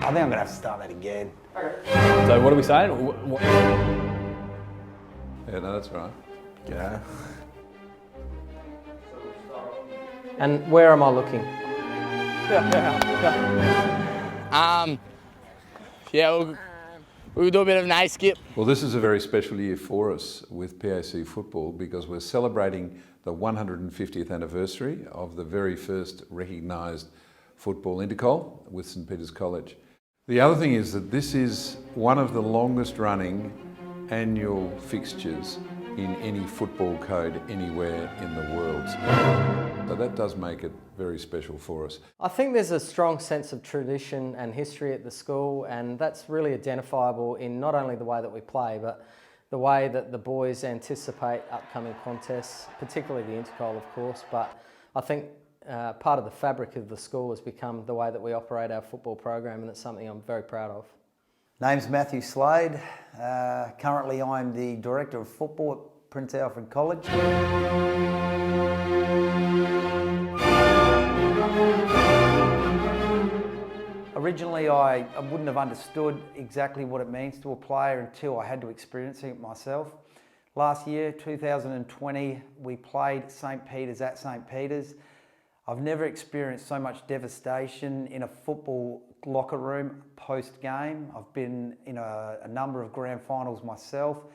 I think I'm going to have to start that again. Okay. So what are we saying? Yeah, no, that's right. Yeah. And where am I looking? We'll do a bit of an A skip. Well, this is a very special year for us with PAC Football because we're celebrating the 150th anniversary of the very first recognised football Intercol with St Peter's College. The other thing is that this is one of the longest running annual fixtures in any football code anywhere in the world. So that does make it very special for us. I think there's a strong sense of tradition and history at the school, and that's really identifiable in not only the way that we play, but the way that the boys anticipate upcoming contests, particularly the Intercol, of course. But I think part of the fabric of the school has become the way that we operate our football program, and it's something I'm very proud of. Name's Matthew Slade. Currently I'm the Director of Football at Prince Alfred College. Originally I wouldn't have understood exactly what it means to a player until I had to experience it myself. Last year, 2020, we played St Peter's at St Peter's. I've never experienced so much devastation in a football locker room post-game. I've been in a number of grand finals myself.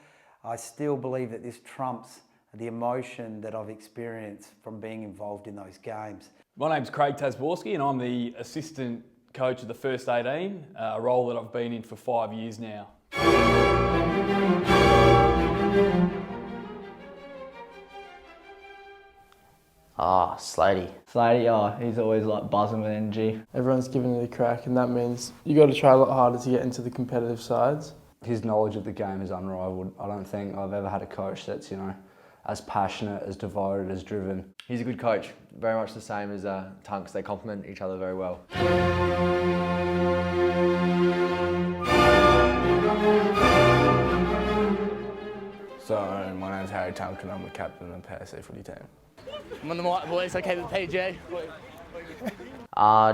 I still believe that this trumps the emotion that I've experienced from being involved in those games. My name's Craig Tasborski and I'm the assistant coach of the First 18, a role that I've been in for 5 years now. Slady. Slady, he's always like buzzing with energy. Everyone's giving it a crack, and that means you got to try a lot harder to get into the competitive sides. His knowledge of the game is unrivaled. I don't think I've ever had a coach that's, as passionate, as devoted, as driven. He's a good coach, very much the same as Tunks. They complement each other very well. So, my name's Harry Tunk and I'm the captain of the PAC footy team. I'm on the mic, boys. Okay, with PJ.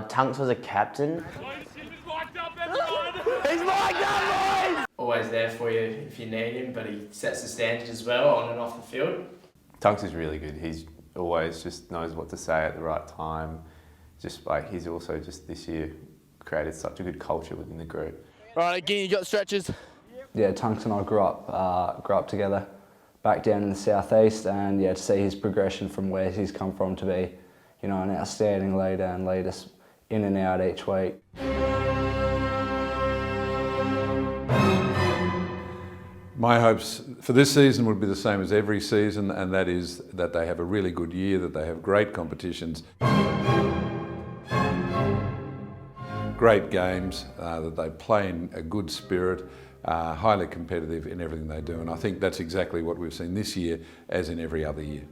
Tunks was a captain. He's mic'd up, boys! Always there for you if you need him, but he sets the standard as well on and off the field. Tunks is really good. He's always just knows what to say at the right time. Just like he's also just this year created such a good culture within the group. Right, again, you got the stretches. Yeah, Tunks and I grew up together back down in the southeast, and yeah, to see his progression from where he's come from to be, an outstanding leader and lead us in and out each week. My hopes for this season would be the same as every season, and that is that they have a really good year, that they have great competitions, great games, that they play in a good spirit, highly competitive in everything they do. And I think that's exactly what we've seen this year, as in every other year.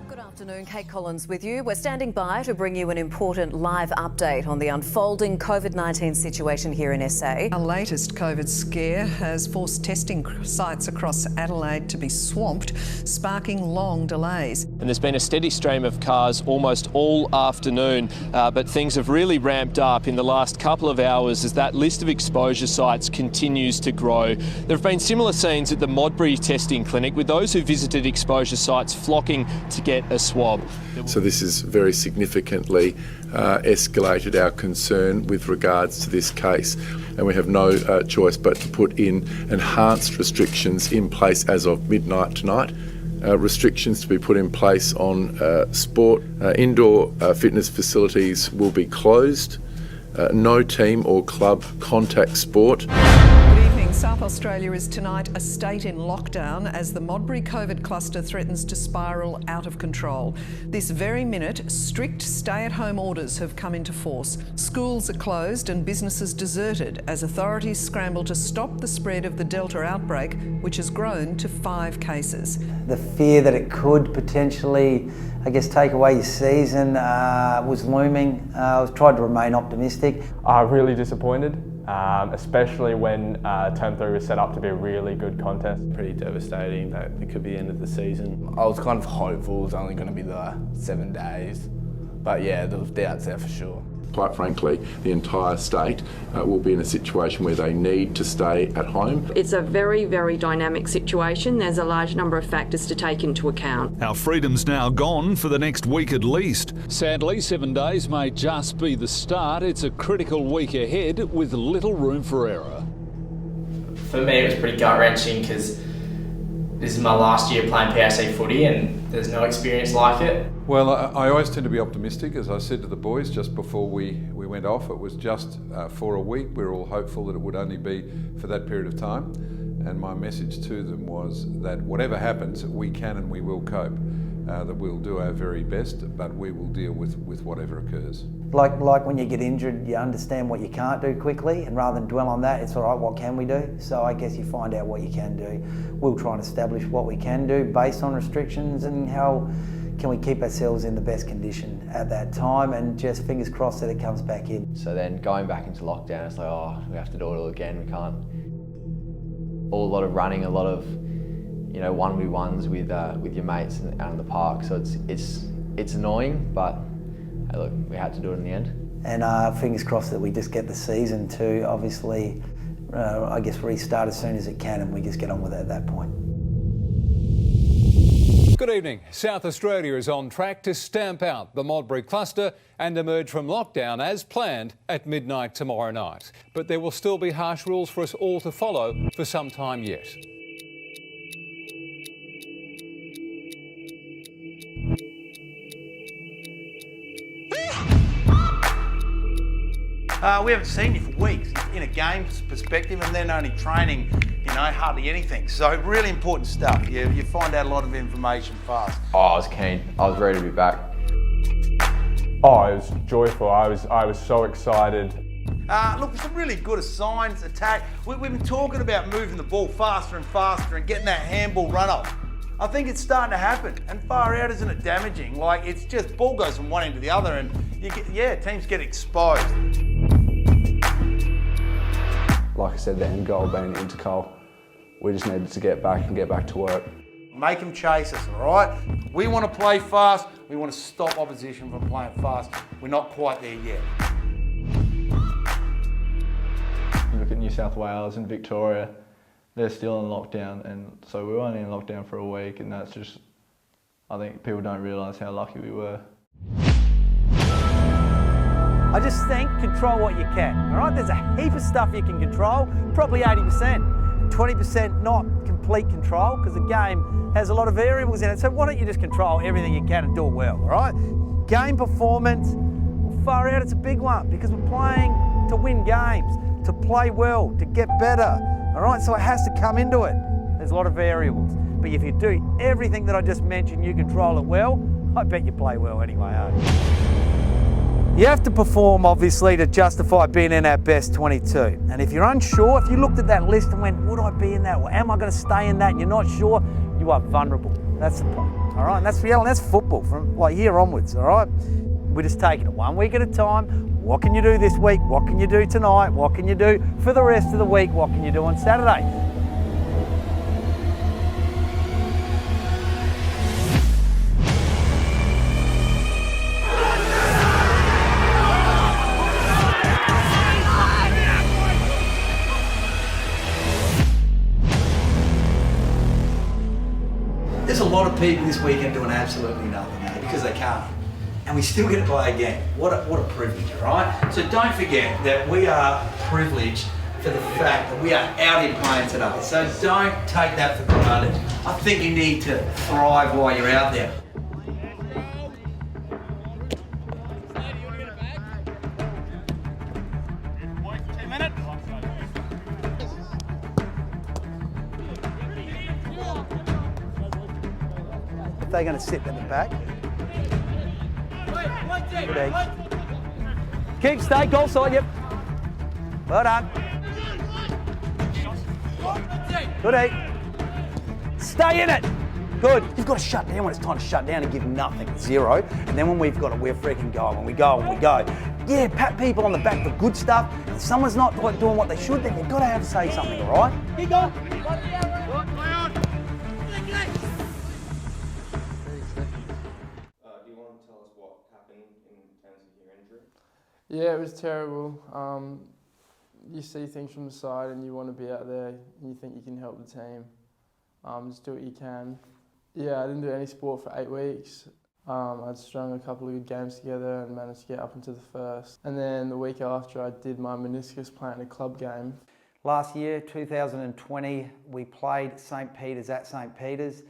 Good afternoon, Kate Collins with you. We're standing by to bring you an important live update on the unfolding COVID-19 situation here in SA. Our latest COVID scare has forced testing sites across Adelaide to be swamped, sparking long delays. And there's been a steady stream of cars almost all afternoon, but things have really ramped up in the last couple of hours as that list of exposure sites continues to grow. There have been similar scenes at the Modbury testing clinic, with those who visited exposure sites flocking to get a swab. So this has very significantly escalated our concern with regards to this case, and we have no choice but to put in enhanced restrictions in place as of midnight tonight. Restrictions to be put in place on sport. Indoor fitness facilities will be closed. No team or club contact sport. Good evening. South Australia is tonight a state in lockdown as the Modbury COVID cluster threatens to spiral out of control. This very minute, strict stay-at-home orders have come into force. Schools are closed and businesses deserted as authorities scramble to stop the spread of the Delta outbreak, which has grown to 5 cases. The fear that it could potentially, take away your season was looming. I tried to remain optimistic. Really disappointed, especially when Term 3 was set up to be a really good contest. Pretty devastating that it could be the end of the season. I was kind of hopeful it was only going to be the 7 days, but yeah, there was doubts there for sure. Quite frankly, the entire state will be in a situation where they need to stay at home. It's a very, very dynamic situation. There's a large number of factors to take into account. Our freedom's now gone for the next week at least. Sadly, 7 days may just be the start. It's a critical week ahead with little room for error. For me, it was pretty gut-wrenching because this is my last year playing PAC footy and there's no experience like it. Well, I always tend to be optimistic. As I said to the boys just before we went off, it was just for a week. We were all hopeful that it would only be for that period of time. And my message to them was that whatever happens, we can and we will cope. That we'll do our very best, but we will deal with whatever occurs. Like when you get injured, you understand what you can't do quickly, and rather than dwell on that, it's all right, what can we do? So I guess you find out what you can do. We'll try and establish what we can do based on restrictions and how can we keep ourselves in the best condition at that time, and just fingers crossed that it comes back in. So then going back into lockdown, it's like, oh, we have to do it all again, we can't. A lot of running, a lot of 1v1s with your mates out in the park, so it's annoying, but hey, look, we had to do it in the end. And fingers crossed that we just get the season to obviously, restart as soon as it can, and we just get on with it at that point. Good evening. South Australia is on track to stamp out the Modbury cluster and emerge from lockdown as planned at midnight tomorrow night. But there will still be harsh rules for us all to follow for some time yet. We haven't seen you for weeks in a game's perspective, and then only training, hardly anything. So really important stuff. You find out a lot of information fast. Oh, I was keen. I was ready to be back. Oh, it was joyful. I was so excited. Look, some really good signs, attack. We've been talking about moving the ball faster and faster and getting that handball run off. I think it's starting to happen, and far out isn't it damaging? Like, it's just ball goes from one end to the other, and teams get exposed. Like I said, the end goal being Intercol, we just needed to get back to work. Make them chase us, all right? We want to play fast. We want to stop opposition from playing fast. We're not quite there yet. You look at New South Wales and Victoria, they're still in lockdown, and so we were only in lockdown for a week, and that's just, I think people don't realise how lucky we were. I just think control what you can, all right? There's a heap of stuff you can control, probably 80%. 20% not complete control, because the game has a lot of variables in it. So why don't you just control everything you can and do it well, all right? Game performance, well, far out, it's a big one, because we're playing to win games, to play well, to get better, all right? So it has to come into it. There's a lot of variables. But if you do everything that I just mentioned, you control it well, I bet you play well anyway, You have to perform, obviously, to justify being in our best 22. And if you're unsure, if you looked at that list and went, would I be in that, or am I going to stay in that, and you're not sure, you are vulnerable. That's the point, all right? And that's reality, that's football from like here onwards, all right? We're just taking it 1 week at a time. What can you do this week? What can you do tonight? What can you do for the rest of the week? What can you do on Saturday? There's a lot of people this weekend doing absolutely nothing, because they can't. And we still get to play a game. What a privilege, all right? So don't forget that we are privileged for the fact that we are out here playing today. So don't take that for granted. I think you need to thrive while you're out there. They're going to sit in the back. Good egg. Keep, stay, goal side, yep. Well done. Good egg. Stay in it. Good. You've got to shut down when it's time to shut down and give nothing, 0. And then when we've got it, we're freaking going. When we go. Yeah, pat people on the back for good stuff. If someone's not doing what they should, then you've got to have to say something, all right? Keep going. Yeah, it was terrible. You see things from the side and you want to be out there and you think you can help the team. Just do what you can. Yeah, I didn't do any sport for 8 weeks. I'd strung a couple of good games together and managed to get up into the first. And then the week after, I did my meniscus plant in a club game. Last year, 2020, we played St. Peter's at St. Peter's.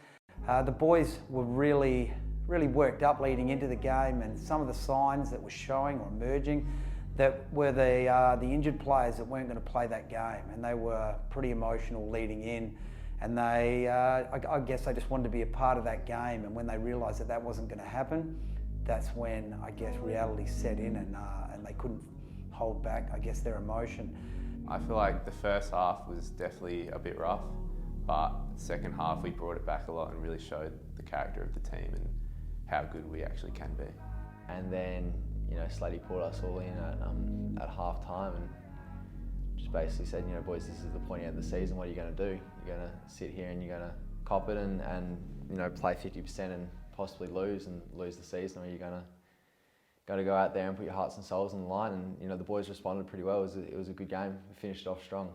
The boys were really worked up leading into the game, and some of the signs that were showing or emerging that were the injured players that weren't going to play that game, and they were pretty emotional leading in, and they, I guess they just wanted to be a part of that game, and when they realised that that wasn't going to happen, that's when, I guess, reality set in, and they couldn't hold back, I guess, their emotion. I feel like the first half was definitely a bit rough, but the second half we brought it back a lot and really showed the character of the team and how good we actually can be. And then, Slatey pulled us all in at half time and just basically said, boys, this is the point of the season, what are you going to do? You're going to sit here and you're going to cop it and play 50% and possibly lose the season, or you're going to go out there and put your hearts and souls on the line. And the boys responded pretty well. It was a good game. We finished off strong.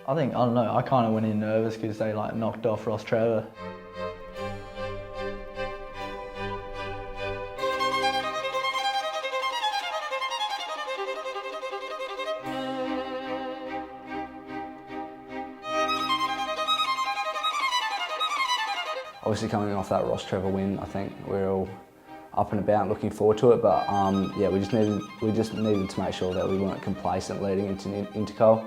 I don't know, I kind of went in nervous because they knocked off Ross Trevor. Obviously coming off that Ross Trevor win, I think we're all up and about looking forward to it, but yeah, we just needed to make sure that we weren't complacent leading into Intercol.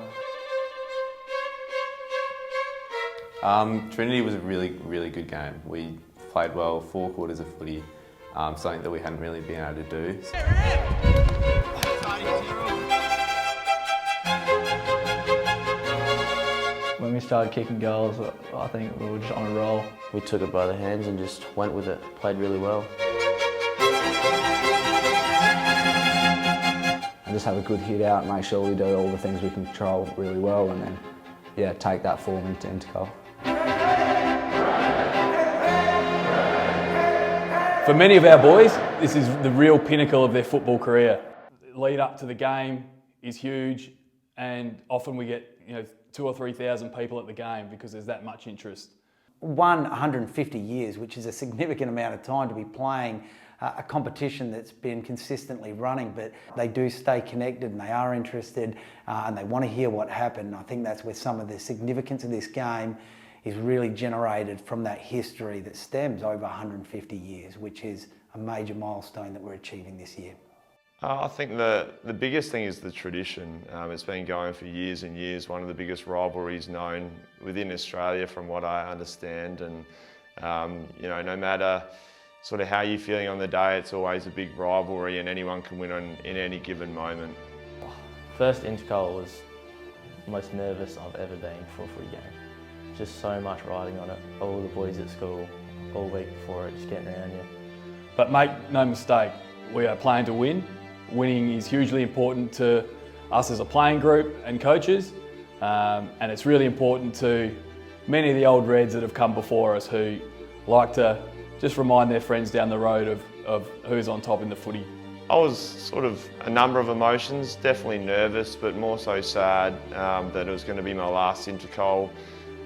Trinity was a really good game. We played well, 4 quarters of footy, something that we hadn't really been able to do. When we started kicking goals, I think we were just on a roll. We took it by the hands and just went with it, played really well. And just have a good hit out, make sure we do all the things we can control really well, and then, yeah, take that form into Intercol. For many of our boys, this is the real pinnacle of their football career. The lead up to the game is huge, and often we get 2,000 or 3,000 people at the game because there's that much interest. 150 years, which is a significant amount of time to be playing a competition that's been consistently running, but they do stay connected and they are interested and they want to hear what happened. I think that's where some of the significance of this game is really generated from that history that stems over 150 years, which is a major milestone that we're achieving this year. I think the biggest thing is the tradition. It's been going for years and years, one of the biggest rivalries known within Australia from what I understand, and no matter sort of how you're feeling on the day, it's always a big rivalry and anyone can win in any given moment. First Intercol was the most nervous I've ever been for a footy game. Just so much riding on it, all the boys at school, all week before it, just getting around you. But make no mistake, we are playing to win. Winning is hugely important to us as a playing group and coaches, and it's really important to many of the old Reds that have come before us who like to just remind their friends down the road of who's on top in the footy. I was sort of a number of emotions, definitely nervous, but more so sad that it was going to be my last Intercol.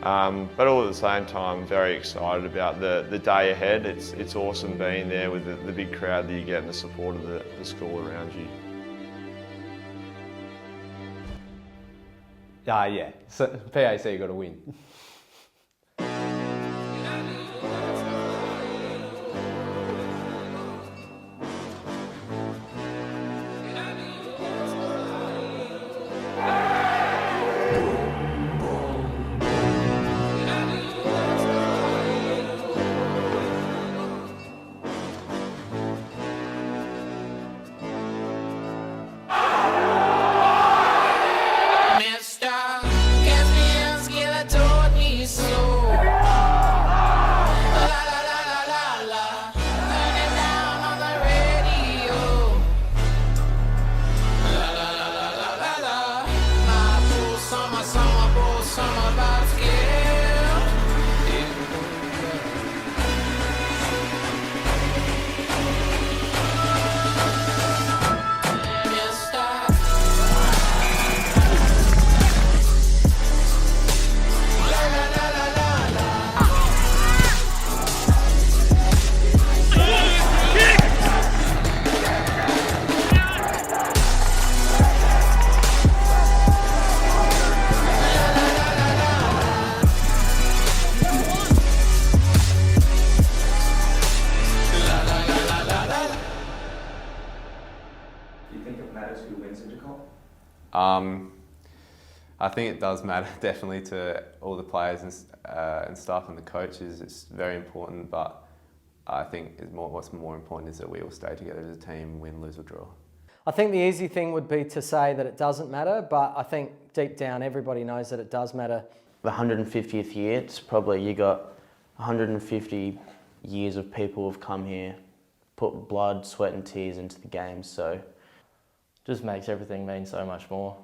But all at the same time, very excited about the day ahead. It's awesome being there with the big crowd that you get and the support of the school around you. Yeah, so PAC got to win. I think it does matter definitely to all the players and staff and the coaches. It's very important, but I think what's more important is that we all stay together as a team, win, lose or draw. I think the easy thing would be to say that it doesn't matter, but I think deep down everybody knows that it does matter. The 150th year, it's probably, you got 150 years of people have come here, put blood, sweat and tears into the games, so just makes everything mean so much more.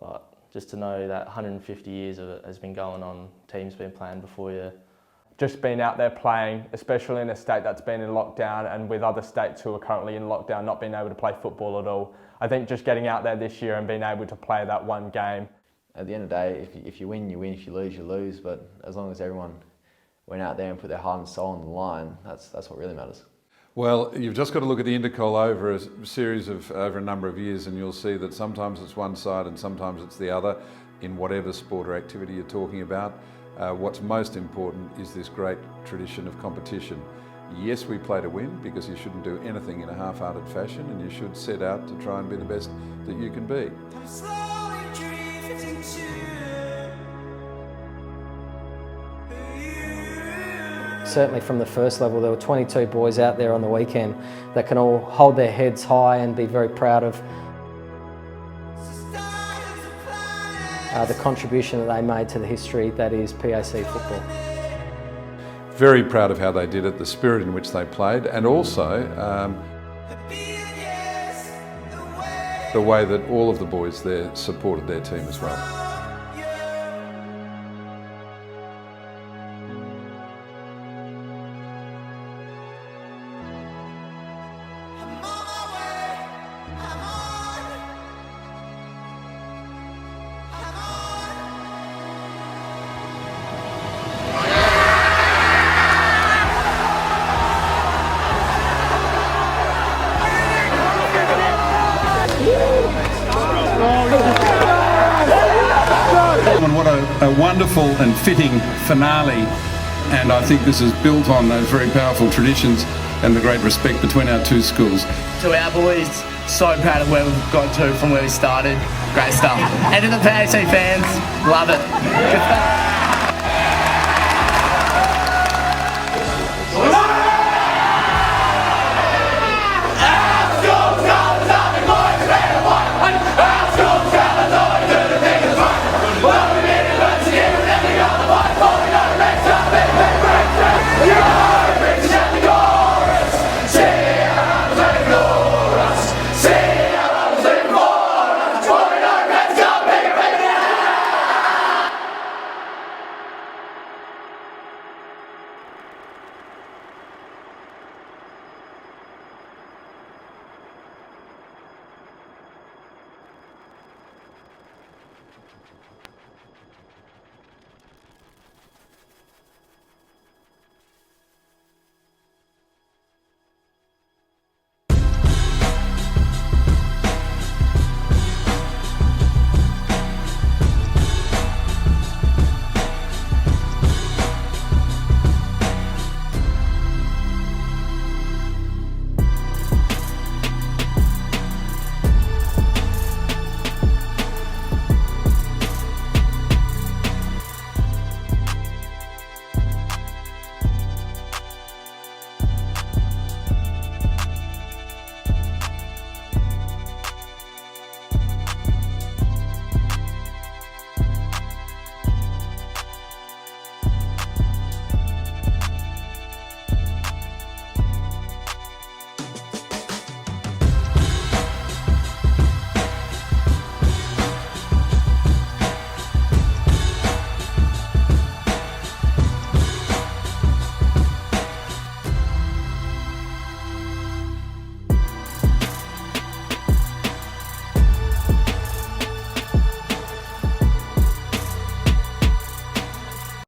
Like, just to know that 150 years of it has been going on, teams been playing before you. Just being out there playing, especially in a state that's been in lockdown and with other states who are currently in lockdown not being able to play football at all. I think just getting out there this year and being able to play that one game. At the end of the day, if you win, you win. If you lose, you lose. But as long as everyone went out there and put their heart and soul on the line, that's what really matters. Well, you've just got to look at the Intercol over a number of years, and you'll see that sometimes it's one side and sometimes it's the other in whatever sport or activity you're talking about. What's most important is this great tradition of competition. Yes, we play to win because you shouldn't do anything in a half-hearted fashion, and you should set out to try and be the best that you can be. Certainly from the first level, there were 22 boys out there on the weekend that can all hold their heads high and be very proud of the contribution that they made to the history that is PAC football. Very proud of how they did it, the spirit in which they played, and also the way that all of the boys there supported their team as well. a wonderful and fitting finale, and I think this is built on those very powerful traditions and the great respect between our two schools. To our boys, so proud of where we've got to from where we started. Great stuff. And to the PAC fans, love it. Good stuff.